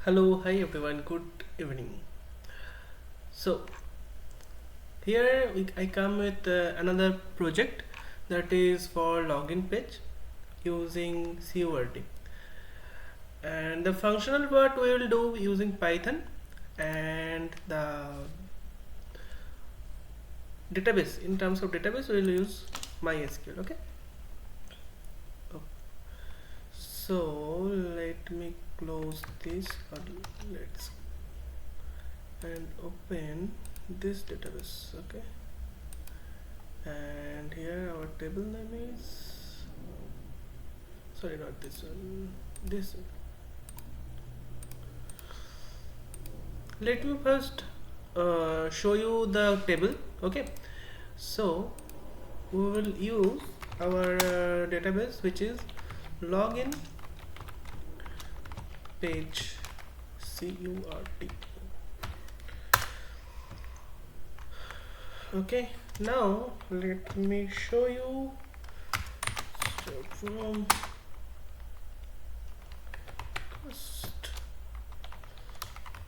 Hello, hi everyone, good evening. So, here I come with another project that is for login page using CRUD. And the functional part we will do using Python, and the database, in terms of database, we will use MySQL. Okay, so let me close this, or let's and open this database. Okay, and here our table name is, sorry, not this one, this one. Let me first show you the table. Okay, so we will use our database, which is login page CRUD. Okay, now let me show you. So from first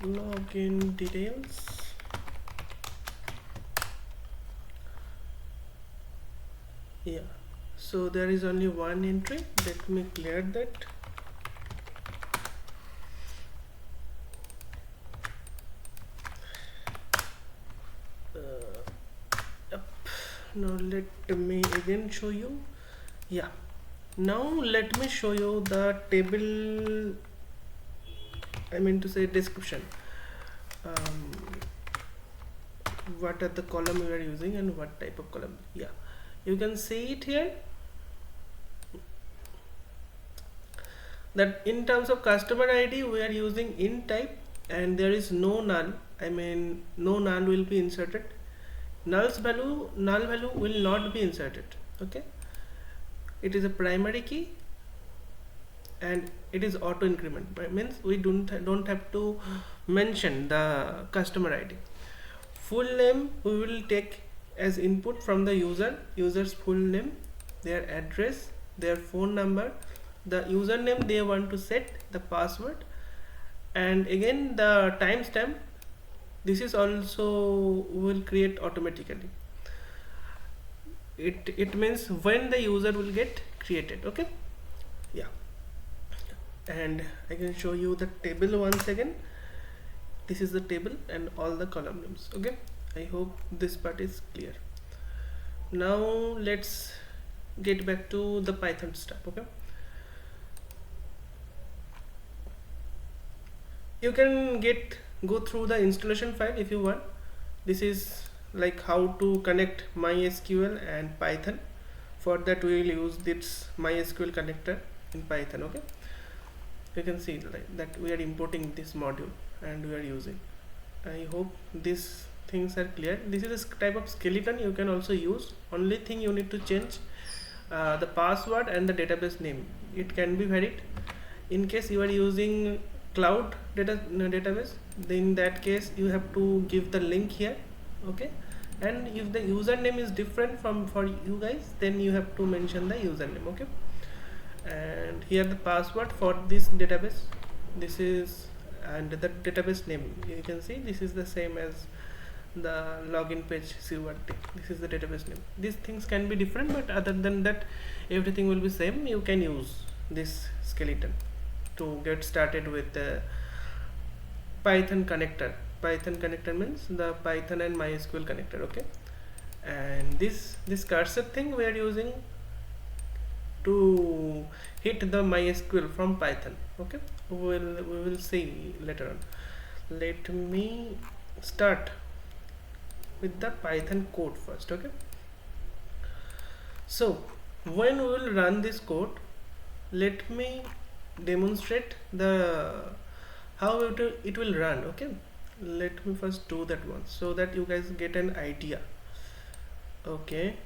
login details, yeah, so there is only one entry. Let me clear that. Yep. Now let me again show you. Yeah, now let me show you the table, I mean to say description. What are the column we are using and what type of column. Yeah, you can see it here that in terms of customer ID we are using int type, and there is no null, I mean no null will be inserted. Null value will not be inserted. Okay, it is a primary key and it is auto increment. That means we don't have to mention the customer ID. Full name we will take as input from the user's full name, their address, their phone number, the username they want to set, the password, and again the timestamp. This is also will create automatically. It means when the user will get created. Okay, yeah, and I can show you the table once again. This is the table and all the column names. Okay, I hope this part is clear. Now let's get back to the Python stuff. Okay, you can go through the installation file if you want. This is like how to connect MySQL and Python. For that we will use this MySQL connector in Python. Okay, you can see that we are importing this module and we are using. I hope these things are clear. This is a type of skeleton you can also use. Only thing you need to change the password and the database name. It can be varied. In case you are using cloud database, then in that case you have to give the link here. Okay, and if the username is different from for you guys, then you have to mention the username. Okay, and here the password for this database, this is, and the database name, you can see this is the same as the login page CRUD. This is the database name. These things can be different, but other than that everything will be same. You can use this skeleton to get started with the Python connector. Python connector means the Python and MySQL connector. Okay, and this cursor thing we are using to hit the MySQL from Python. Okay, we will see later on. Let me start with the Python code first. Okay, so when we will run this code, let me demonstrate the how it will run. Okay, let me first do that one so that you guys get an idea. Okay,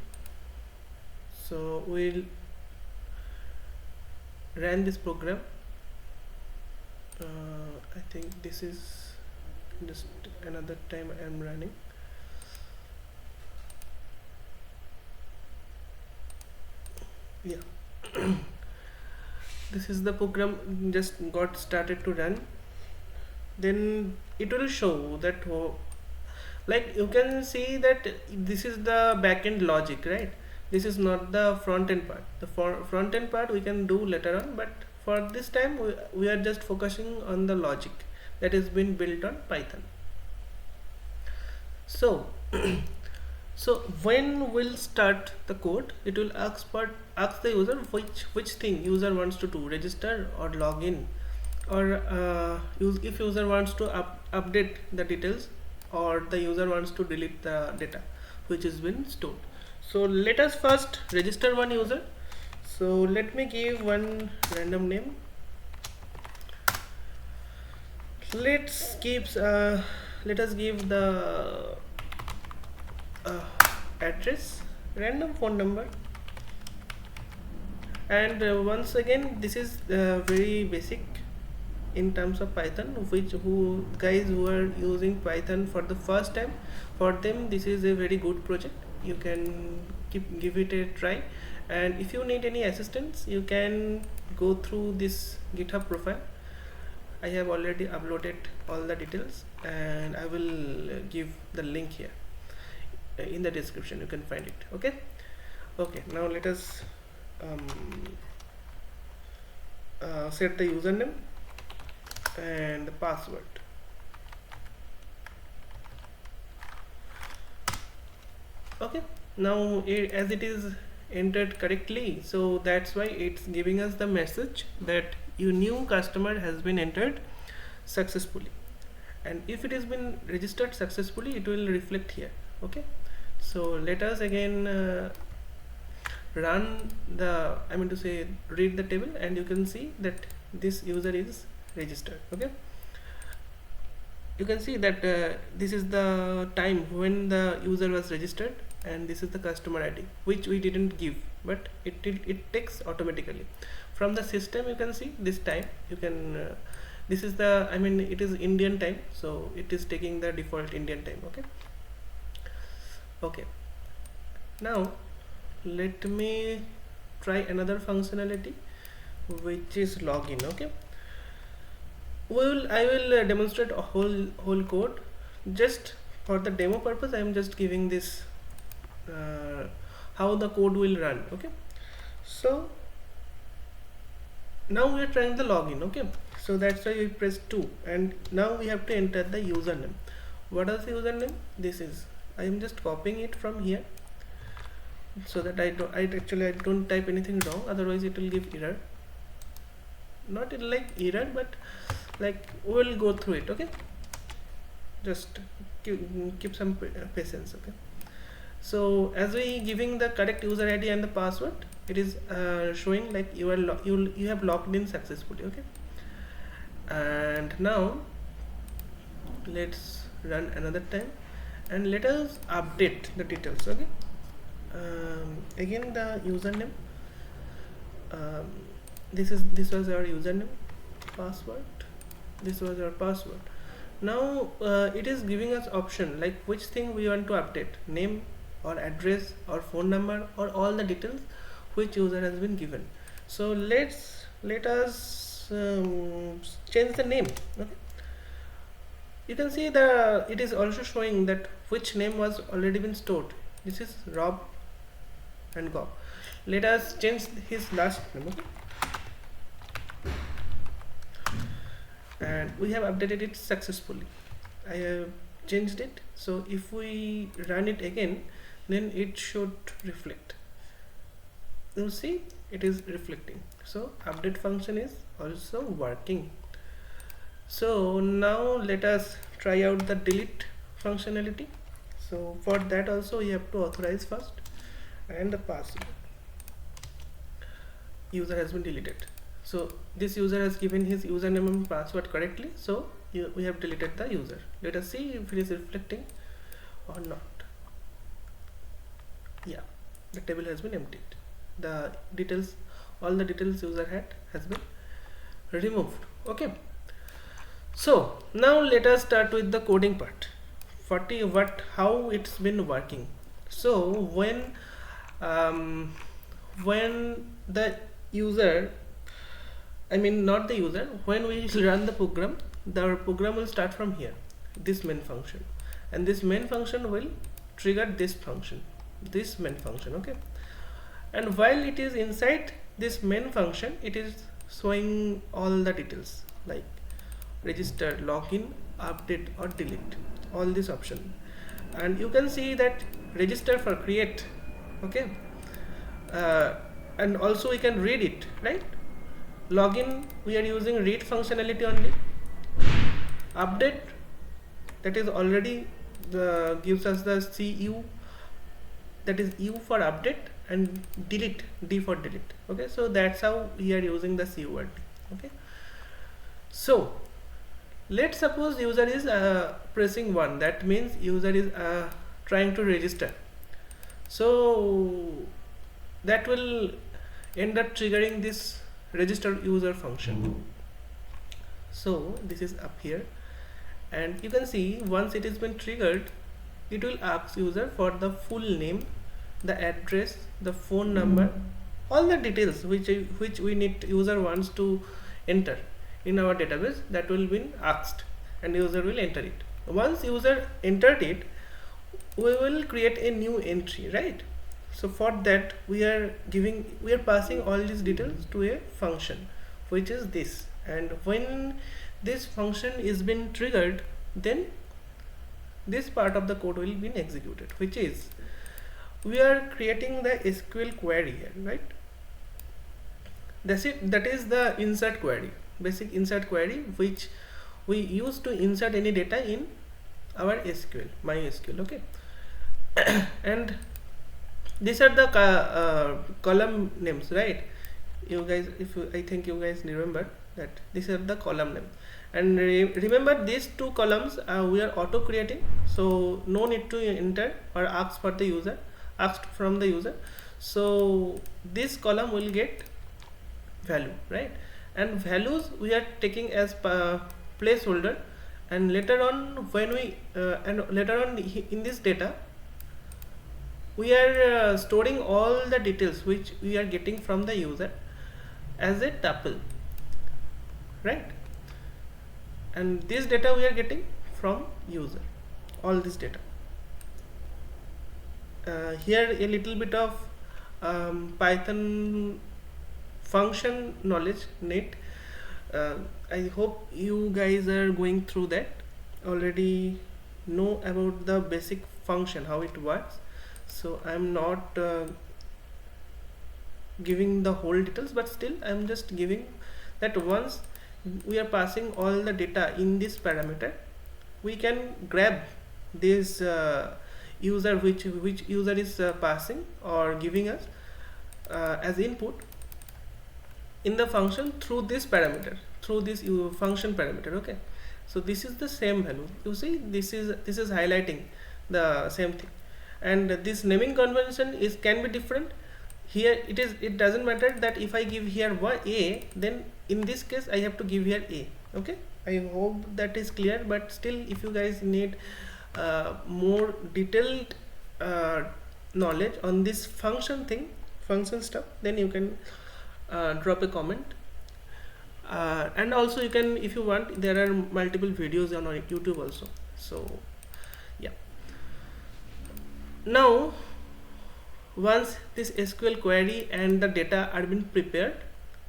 so we'll run this program. I think this is just another time I am running. Yeah. This is the program just got started to run. then it will show that like you can see that this is the backend logic, right? This is not the front end part. The front end part we can do later on, but for this time we are just focusing on the logic that is been built on Python. So so when we'll start the code, it will ask the user which thing user wants to do, register or log in, or if user wants to update the details, or the user wants to delete the data which has been stored. So let us first register one user. So let me give one random name. Let us give the address, random phone number, and once again this is very basic in terms of Python, who guys who are using Python for the first time, for them this is a very good project. You can give it a try, and if you need any assistance you can go through this GitHub profile. I have already uploaded all the details, and I will give the link here in the description. You can find it. Okay, now let us set the username and the password. Okay, now as it is entered correctly, so that's why it's giving us the message that your new customer has been entered successfully, and if it has been registered successfully, it will reflect here. Okay, so let us again run the, read the table, and you can see that this user is registered. Okay, you can see that this is the time when the user was registered, and this is the customer ID which we didn't give, but it takes automatically from the system. You can see this time. You can this is the, it is Indian time, so it is taking the default Indian time. Okay, now let me try another functionality, which is login. Okay, I will demonstrate a whole code. Just for the demo purpose, I am just giving this how the code will run. Okay, so now we are trying the login. Okay, so that's why we press 2, and now we have to enter the username. What is the username? This is, I am just copying it from here, so that I don't type anything wrong, otherwise it will give error. Not like error, but like we'll go through it. Okay, just keep some patience. Okay, so as we giving the correct user ID and the password, it is showing like you have logged in successfully. Okay, and now let's run another time, and let us update the details. Okay, again the username, this was our username, password, this was our password. Now it is giving us option like which thing we want to update, name or address or phone number or all the details which user has been given. So let us change the name. Okay, you can see it is also showing that which name was already been stored. This is Rob and Gob. Let us change his last name. Okay, and we have updated it successfully. I have changed it, so if we run it again, then it should reflect. You see it is reflecting, so update function is also working. So now let us try out the delete functionality. So for that also we have to authorize first, and the password, user has been deleted. So this user has given his username and password correctly, so we have deleted the user. Let us see if it is reflecting or not. Yeah, the table has been emptied. The details, all the details user had has been removed. Okay, so now let us start with the coding part. How it's been working. So when the user, I mean not the user, when we run the program will start from here, this main function, and this main function will trigger this function, this main function. Okay, and while it is inside this main function, it is showing all the details like register, login, update or delete, all this option. And you can see that register for create. Okay, and also we can read it, right? Login, we are using read functionality only. Update, that is already gives us the CU, that is U for update, and delete, D for delete. Okay, so that's how we are using the CURD. Okay, so let's suppose user is pressing 1, that means user is trying to register, so that will end up triggering this register user function. So this is up here, and you can see once it has been triggered, it will ask user for the full name, the address, the phone number, all the details which we need, user wants to enter in our database, that will be asked, and user will enter it. Once user entered it, we will create a new entry, right? So for that we are passing all these details to a function, which is this, and when this function is been triggered, then this part of the code will be executed, which is we are creating the SQL query here, right? That's it. That is the insert query, basic insert query, which we use to insert any data in our SQL, MySQL. Okay, and these are the column names, right? You guys, I think you guys remember that these are the column name, and remember these two columns we are auto creating, so no need to enter or ask for the user, asked from the user. So this column will get value, right? And values we are taking as placeholder, and later on when we in this data we are storing all the details which we are getting from the user as a tuple, right? And this data we are getting from user, all this data. Here a little bit of Python function knowledge need. I hope you guys are going through that, already know about the basic function, how it works. So I'm not giving the whole details, but still I'm just giving that once we are passing all the data in this parameter, we can grab this user which user is passing or giving us as input in the function through this parameter, through this function parameter. Okay, so this is the same value. You see, this is highlighting the same thing, and this naming convention can be different. Here it doesn't matter that if I give here A, then in this case I have to give here A. Okay, I hope that is clear, but still if you guys need more detailed knowledge on this function stuff, then you can drop a comment, and also you can, if you want, there are multiple videos on YouTube also. So yeah, now once this SQL query and the data are been prepared,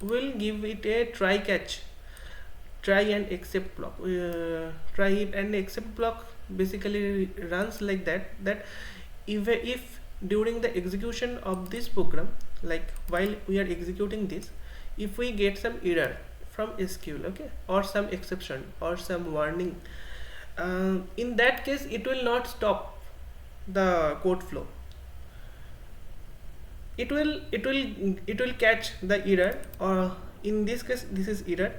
we'll give it a try and except block. Try it and except block basically runs like that if during the execution of this program, like while we are executing this, if we get some error from SQL, okay, or some exception or some warning, in that case it will not stop the code flow. It will catch the error, or in this case this is error,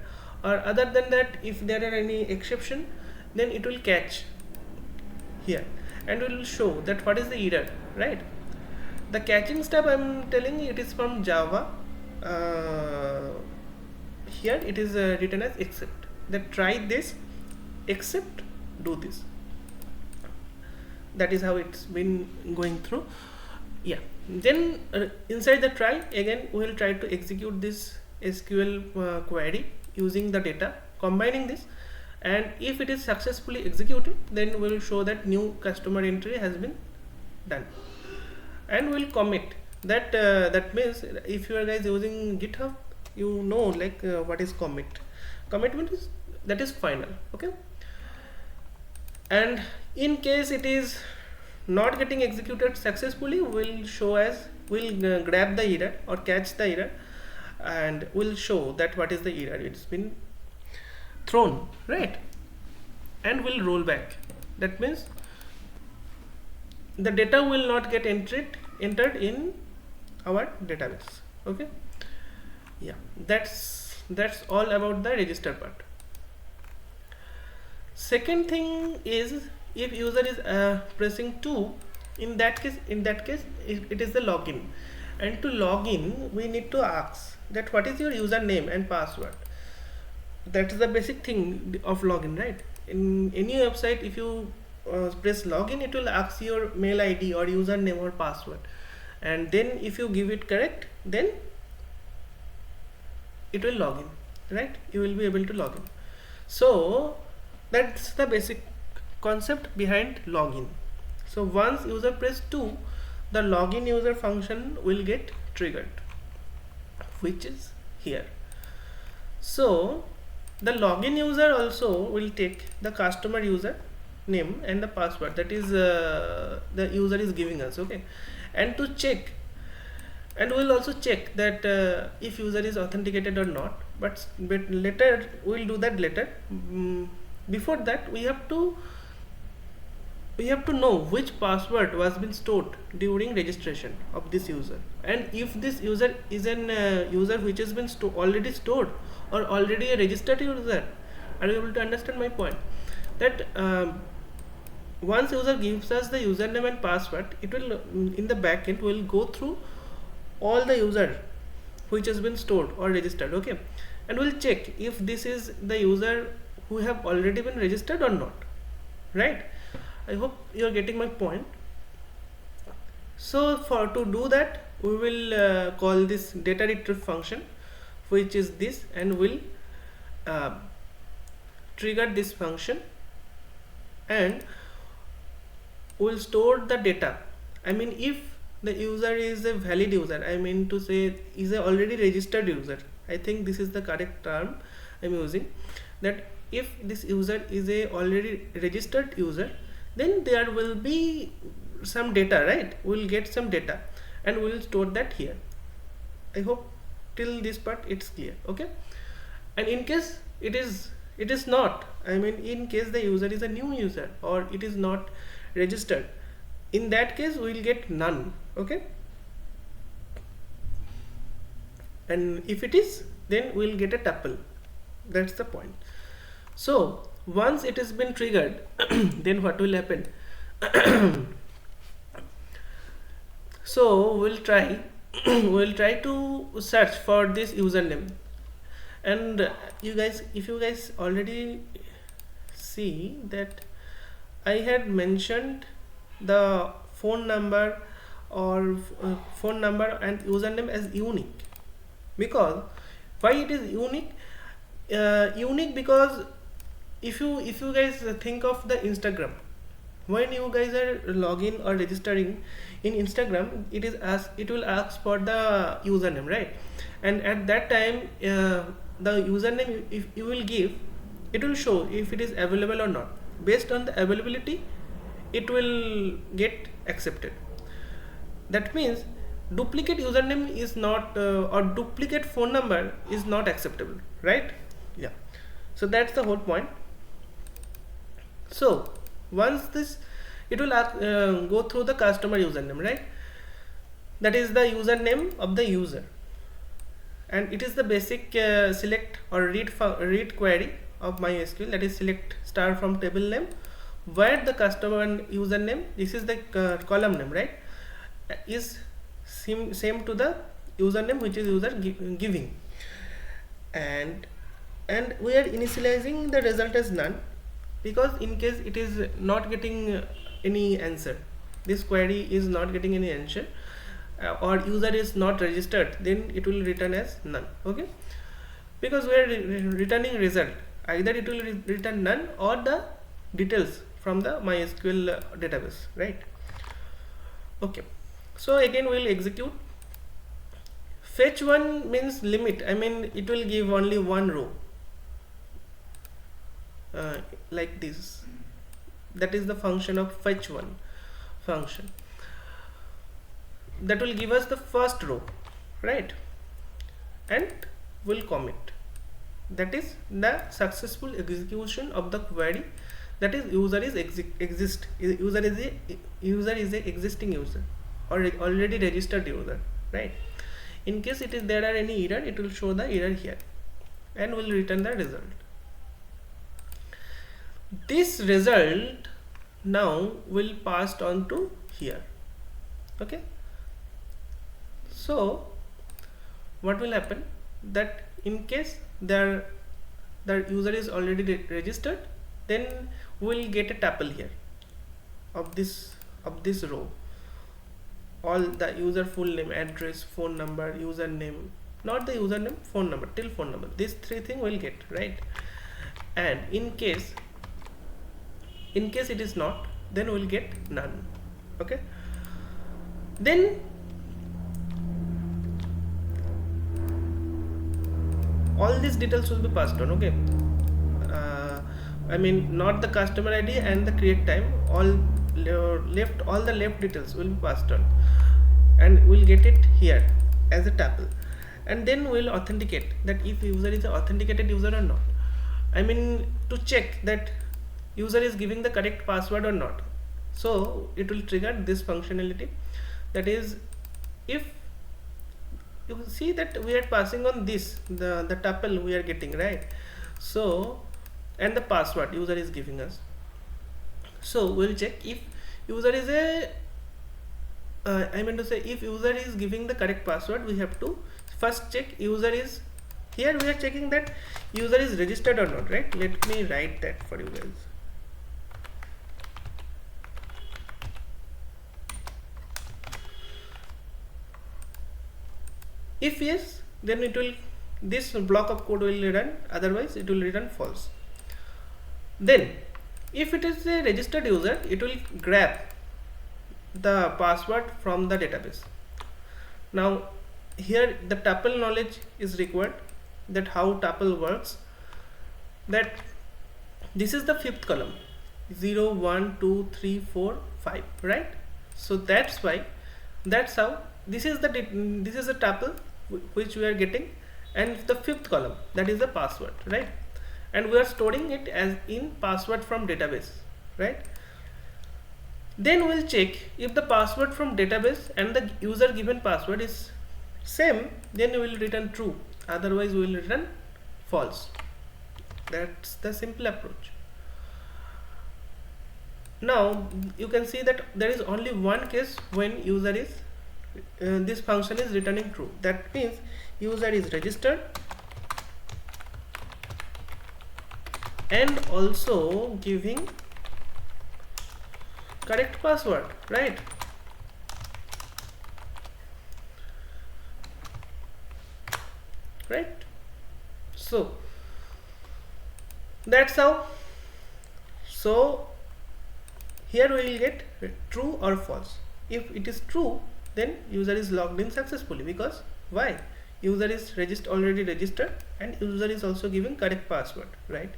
or other than that if there are any exception, then it will catch here and will show that what is the error, right? The catching step I'm telling you, it is from Java. Here it is written as except, that try this, except do this. That is how it's been going through. Yeah, then inside the try, again we will try to execute this SQL query using the data, combining this, and if it is successfully executed, then we will show that new customer entry has been done, and we'll commit that. That means if you are guys using GitHub, you know like what is commit. Commitment is that is final, okay. And in case it is not getting executed successfully, we'll show as we'll grab the error or catch the error, and we'll show that what is the error, it's been thrown, right, and we'll roll back. That means the data will not get entered in our database, okay. Yeah, that's all about the register part. Second thing is, if user is pressing 2, in that case it is the login, and to log in we need to ask that what is your username and password. That is the basic thing of login, right? In any website, if you press login, it will ask your mail ID or username or password, and then if you give it correct, then it will log in, right? You will be able to log in. So that's the basic concept behind login. So once user press 2, the login user function will get triggered, which is here. So the login user also will take the customer user name and the password, that is the user is giving us, okay, and to check, and we'll also check that if user is authenticated or not, but later we'll do that later. Before that, we have to know which password was been stored during registration of this user, and if this user is an user which has been already stored or already a registered user. Are you able to understand my point? That once user gives us the username and password, it will in the backend will go through all the user which has been stored or registered, okay, and we'll check if this is the user who have already been registered or not, right? I hope you are getting my point. So to do that, we will call this data retrieve function, which is this, and will trigger this function, and will store the data. I mean, if the user is a valid user, I mean to say is a already registered user, I think this is the correct term I'm using, that if this user is a already registered user, then there will be some data, right? We'll get some data and we'll store that here. I hope till this part it's clear, okay. And in case it is not, I mean in case the user is a new user or it is not registered, in that case we'll get none, okay. And if it is, then we'll get a tuple. That's the point. So once it has been triggered, then what will happen? So we'll try to search for this username, and you guys, if you guys already see that I had mentioned the phone number or phone number and username as unique. Because why it is unique? Unique because if you guys think of the Instagram, when you guys are login or registering in Instagram, it will ask for the username, right? And at that time the username, if you will give, it will show if it is available or not. Based on the availability, it will get accepted. That means duplicate username is not or duplicate phone number is not acceptable, right? Yeah, so that's the whole point. So once this, it will go through the customer username, right? That is the username of the user, and it is the basic select or read query of MySQL, that is select star from table name, where the customer and username, this is the column name, right, is same to the username which is user giving, and we are initializing the result as none, because in case it is not getting any answer, this query is not getting any answer, or user is not registered, then it will return as none, okay. because we are returning result. Either it will return none or the details from the MySQL database, right? Okay, so again we'll execute. Fetch one means limit, I mean it will give only one row, like this. That is the function of fetch one function. That will give us the first row, right? And will commit. That is the successful execution of the query. That is, user is user is a existing user or already registered user, right? In case there are any error, it will show the error here and will return the result. This result now will passed on to here. Okay, so what will happen, that in case the user is already registered, then we will get a tuple here of this row, all the user full name, address, phone number, username, not the username, phone number till phone number. These three things will get, right? And in case it is not, then we will get none. Okay, then all these details will be passed on. Okay, I mean not the customer ID and the create time, all the left details will be passed on, and we'll get it here as a tuple. And then we'll authenticate that if user is an authenticated user or not, I mean to check that user is giving the correct password or not. So it will trigger this functionality, that is, if you see that we are passing on this, the tuple we are getting, right? So, and the password user is giving us. So we'll check if user is if user is giving the correct password, we have to first check user is, here we are checking that user is registered or not, right? Let me write that for you guys. If yes, then it will, this block of code will run, otherwise it will return false. Then if it is a registered user, it will grab the password from the database. Now here the tuple knowledge is required, that how tuple works, that this is the fifth column, 0 1 2 3 4 5, right? So that's how this is a tuple which we are getting, and the fifth column, that is the password, right? And we are storing it as in password from database, right? Then we'll check if the password from database and the user given password is same, then we will return true, otherwise we will return false. That's the simple approach. Now you can see that there is only one case when user is this function is returning true. That means user is registered and also giving correct password, right? Right? So that's how. So here we will get true or false. If it is true, then user is logged in successfully, because why? User is already registered and user is also giving correct password, right?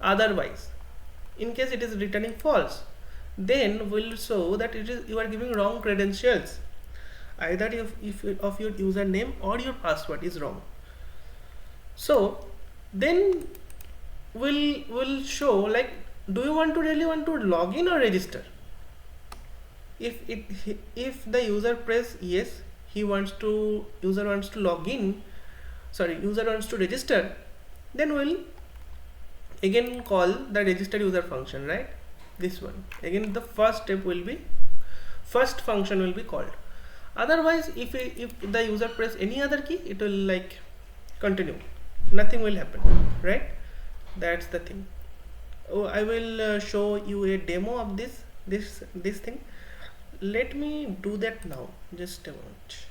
Otherwise, in case it is returning false, then will show that you are giving wrong credentials, either if of your username or your password is wrong. So then will show like, do you really want to log in or register? If the user press yes, user wants to register, then we'll again call the registered user function, right? This one again, the first function will be called. Otherwise, if the user press any other key, it will like continue, nothing will happen, right? That's the thing. I will show you a demo of this thing. Let me do that now, just a moment.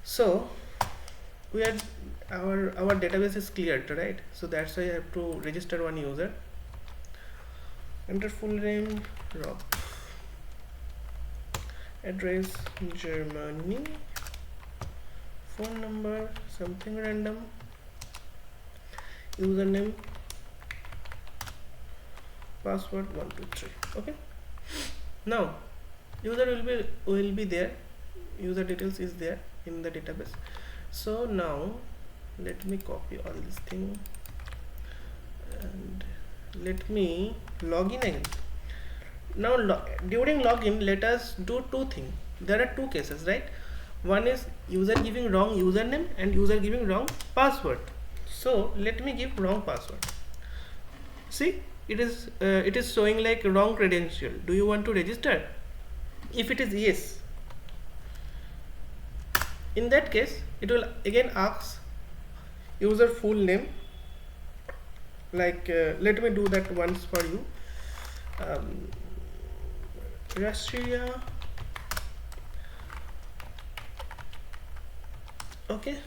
So we are our database is cleared, right? So that's why I have to register one user. Enter full name Rob, address Germany, phone number something random, username, password 123. Okay, now user will be there, user details is there in the database. So now let me copy all this thing and let me log in again. Now during login, let us do two things. There are two cases, right? One is user giving wrong username and user giving wrong password. So let me give wrong password. See, it is showing like wrong credential. Do you want to register? If it is yes, in that case it will again ask user full name, like let me do that once for you. Russia, okay,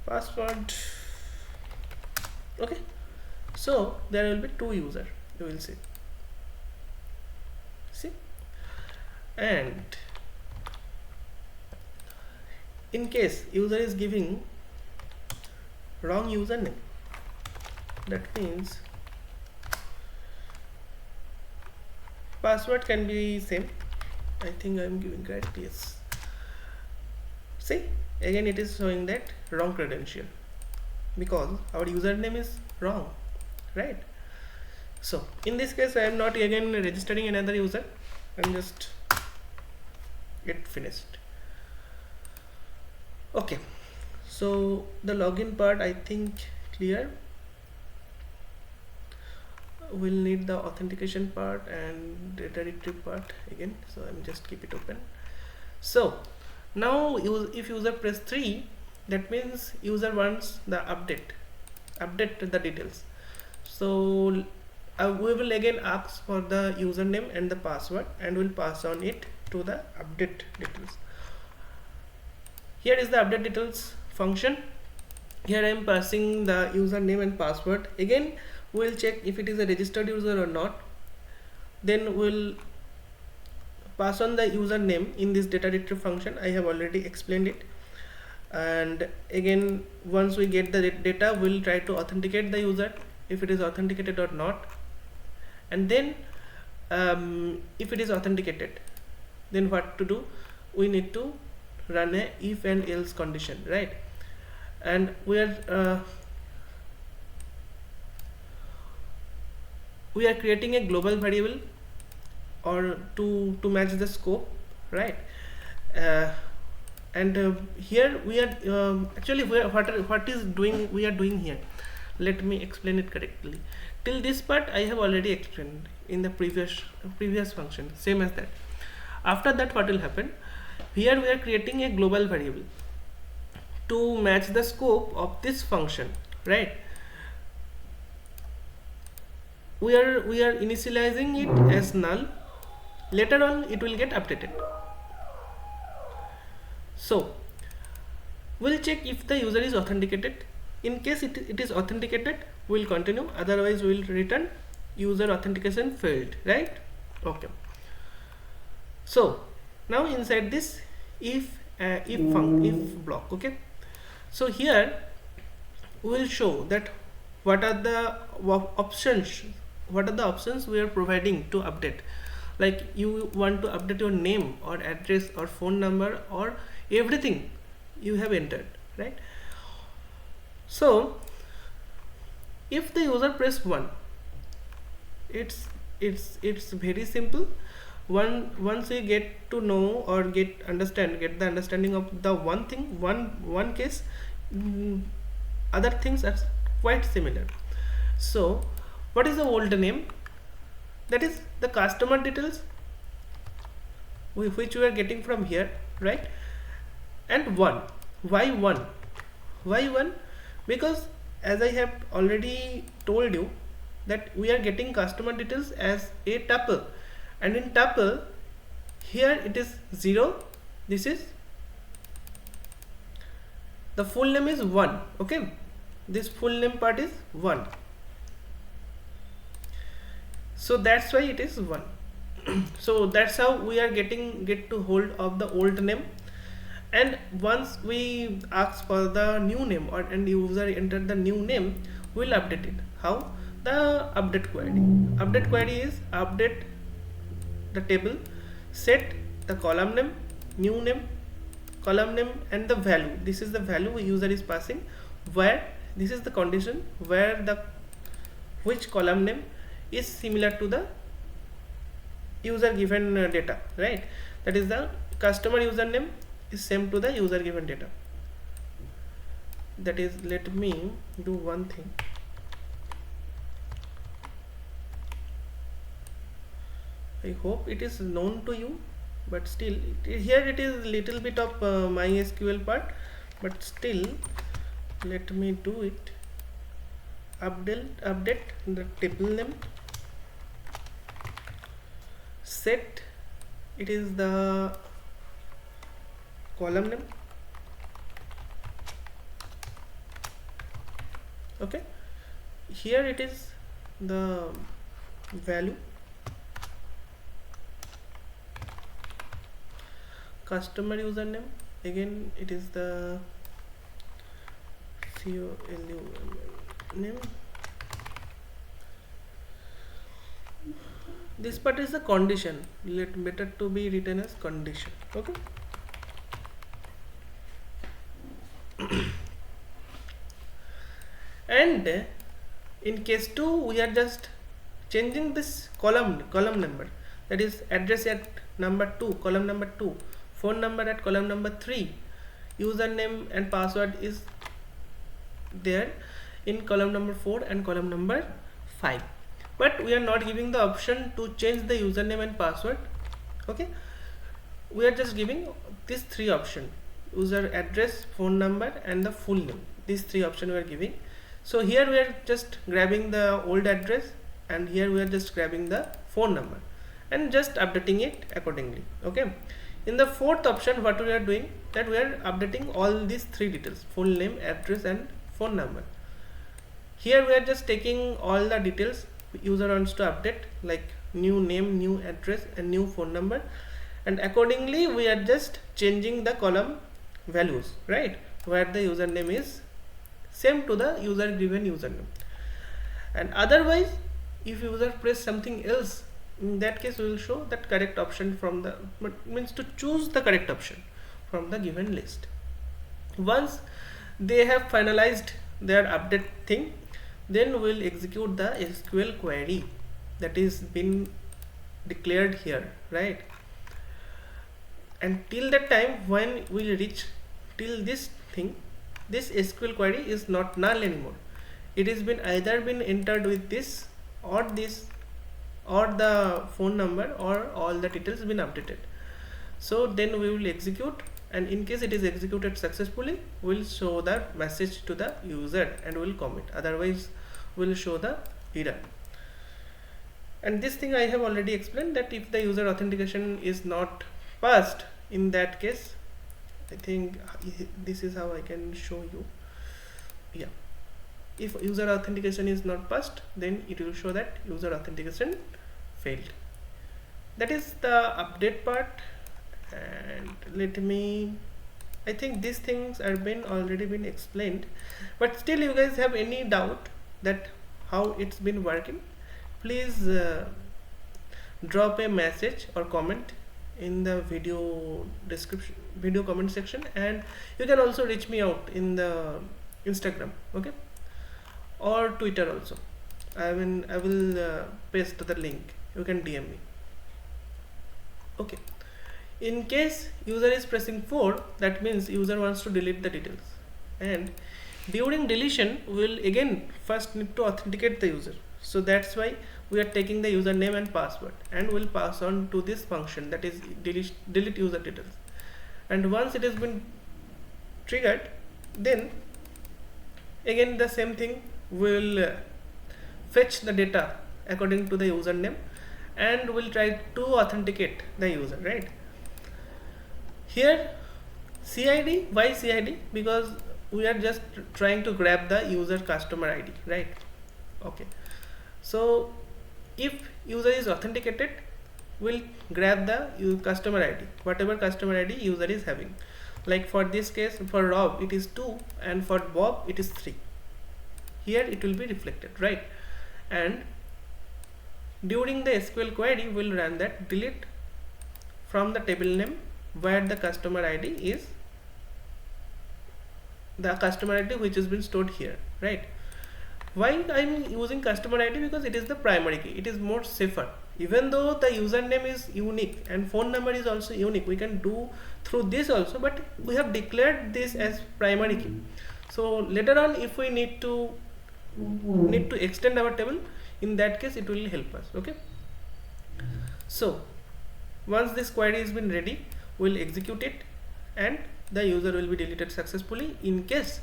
password, okay. So there will be two user, you will see, and in case user is giving wrong username, that means password can be same. I think I am giving correct, yes. See, again it is showing that wrong credential because our username is wrong, right? So in this case I am not again registering another user, I'm just get finished. Okay, so the login part I think clear. We'll need the authentication part and data retrieve part again, so I'm just keep it open. So now if user press 3, that means user wants the update the details. So we will again ask for the username and the password and we'll pass on it to the update details. Here is the update details function. Here I am passing the username and password. Again we'll check if it is a registered user or not, then we'll pass on the username in this data retrieve function. I have already explained it, and again once we get the data, we'll try to authenticate the user if it is authenticated or not, and then if it is authenticated, then what to do? We need to run a if and else condition, right? And we are creating a global variable or to match the scope, right? And here we are actually we are doing here. Let me explain it correctly. Till this part I have already explained in the previous function, same as that. After that, what will happen? Here we are creating a global variable to match the scope of this function, right? We are initializing it as null. Later on it will get updated. So we'll check if the user is authenticated. In case it is authenticated, we'll continue, otherwise we will return user authentication failed, right? Okay, so now inside this if block, okay, so here we will show that what are the options we are providing to update. Like you want to update your name or address or phone number or everything you have entered, right? So if the user press 1, it's very simple. Once we get to know or get the understanding of the one case, other things are quite similar. So what is the old name? That is the customer details which we are getting from here, right? And 1. Why 1? Why 1? Because as I have already told you that we are getting customer details as a tuple, and in tuple here it is 0, this is the full name is 1. Okay, this full name part is 1, so that's why it is 1. So that's how we are get to hold of the old name. And once we ask for the new name, or and user enter the new name, we'll update it. How? The update query. Update query is update the table, set the column name, new name, column name, and the value. This is the value user is passing, where this is the condition where the which column name is similar to the user given data, right? That is the customer username is same to the user given data. That is, let me do one thing. I hope it is known to you, but still here it is little bit of MySQL part, but still let me do it. Update the table name, set it is the column name. Okay, here it is the value, customer username, again it is the COLU name. This part is the condition, better to be written as condition. Okay, and in case 2 we are just changing this column number, that is address at number 2, column number 2, phone number at column number 3, username and password is there in column number 4 and column number 5, but we are not giving the option to change the username and password. Okay, we are just giving these 3 options: user address, phone number, and the full name. These 3 options we are giving. So here we are just grabbing the old address, and here we are just grabbing the phone number and just updating it accordingly. Okay, in the 4th option, what we are doing, that we are updating all these 3 details: full name, address, and phone number. Here we are just taking all the details user wants to update, like new name, new address, and new phone number, and accordingly we are just changing the column values, right, where the username is same to the user given username. And otherwise, if user press something else, in that case we will show that correct option from the, means to choose the correct option from the given list. Once they have finalized their update thing, then we'll execute the SQL query that is been declared here, right? And till that time, when we reach till this thing, this SQL query is not null anymore. It has been either been entered with this, or the phone number, or all the details been updated. So then we will execute, and in case it is executed successfully, we'll show the message to the user and we'll commit. Otherwise we'll show the error. And this thing I have already explained, that if the user authentication is not passed, in that case, I think this is how I can show you. Yeah, if user authentication is not passed, then it will show that user authentication failed. That is the update part. And let me, I think these things are already been explained, but still you guys have any doubt that how it's been working, please drop a message or comment in the video description, video comment section, and you can also reach me out in the Instagram, okay, or Twitter also. I will paste the link, you can DM me. Okay, in case user is pressing 4, that means user wants to delete the details, and during deletion we'll again first need to authenticate the user. So that's why we are taking the username and password, and we'll pass on to this function, that is delete user details. And once it has been triggered, then again the same thing, will fetch the data according to the username, and we'll try to authenticate the user, right? Here CID, why CID? Because we are just trying to grab the user customer ID, right? Okay, so if user is authenticated, we'll grab the customer ID, whatever customer ID user is having. Like for this case, for Rob it is 2 and for Bob it is 3. Here it will be reflected, right? And during the SQL query, we'll run that delete from the table name where the customer ID is, the customer ID which has been stored here, right? Why I'm using customer ID? Because it is the primary key. It is more safer. Even though the username is unique and phone number is also unique, we can do through this also, but we have declared this as primary key. So later on, if we need to extend our table, in that case it will help us. Okay, so once this query has been ready, we'll execute it and the user will be deleted successfully in case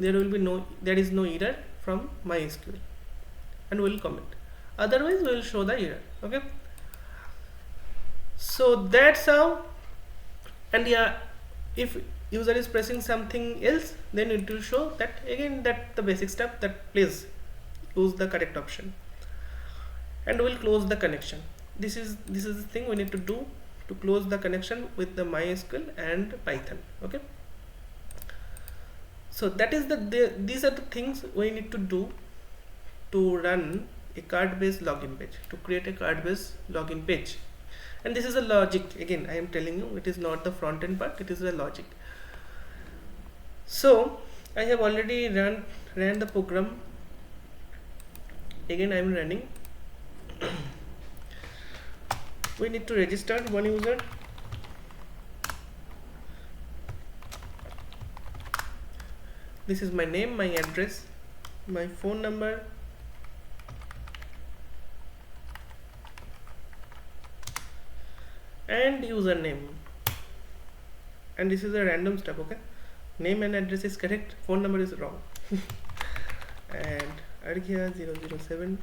there is no error from MySQL, and we'll comment. Otherwise we will show the error. Okay, so that's how. And yeah, if user is pressing something else, then it will show that again, that the basic stuff, that please use the correct option, and we'll close the connection. This is the thing we need to do to close the connection with the MySQL and Python. Okay, so that is these are the things we need to do to run a card based login page, to create a card based login page. And this is a logic. Again, I am telling you, it is not the front end part, it is the logic. So I have already ran the program. Again I am running. We need to register one user. This is my name, my address, my phone number, and username, and this is a random stuff. Okay, name and address is correct, phone number is wrong. And Arghya 007.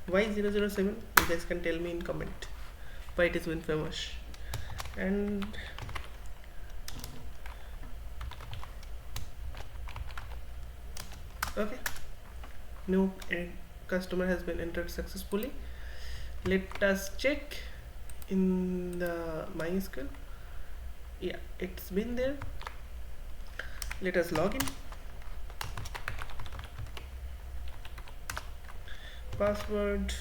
Why 007? You guys can tell me in comment why it is been famous. And okay, new customer has been entered successfully. Let us check in the MySQL. Yeah, it's been there. Let us log in. Password,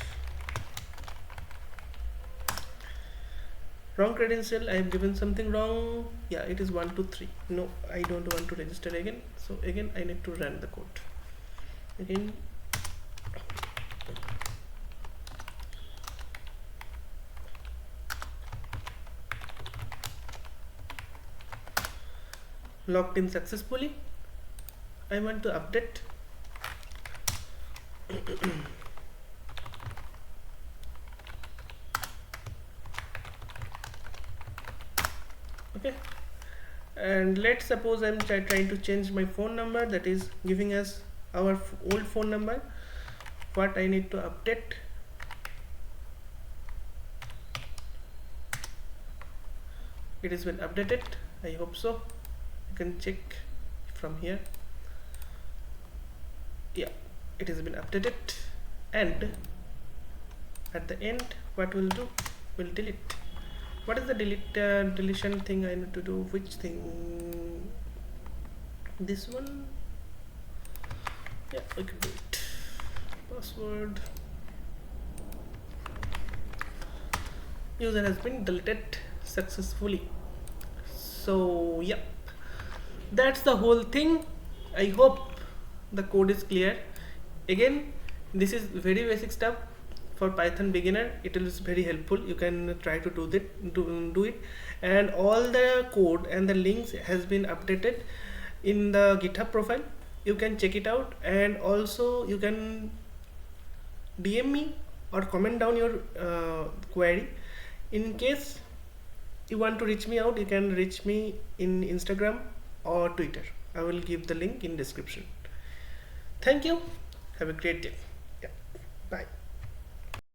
wrong credential, I have given something wrong. Yeah, it is 123. No, I don't want to register again. So again I need to run the code again. Logged in successfully. I want to update. Okay, and let's suppose I'm trying to change my phone number, that is giving us our old phone number. What I need to update? It has been updated, I hope so. You can check from here. Yeah, it has been updated, and at the end what we'll do, we'll delete. What is the deletion thing I need to do? Which thing? This one? Yeah, we can do it. Password. User has been deleted successfully. So yeah, that's the whole thing. I hope the code is clear. Again, this is very basic stuff. For Python beginner, it is very helpful. You can try to do it, and all the code and the links has been updated in the GitHub profile. You can check it out, and also you can DM me or comment down your query. In case you want to reach me out, you can reach me in Instagram or Twitter. I will give the link in description. Thank you. Have a great day.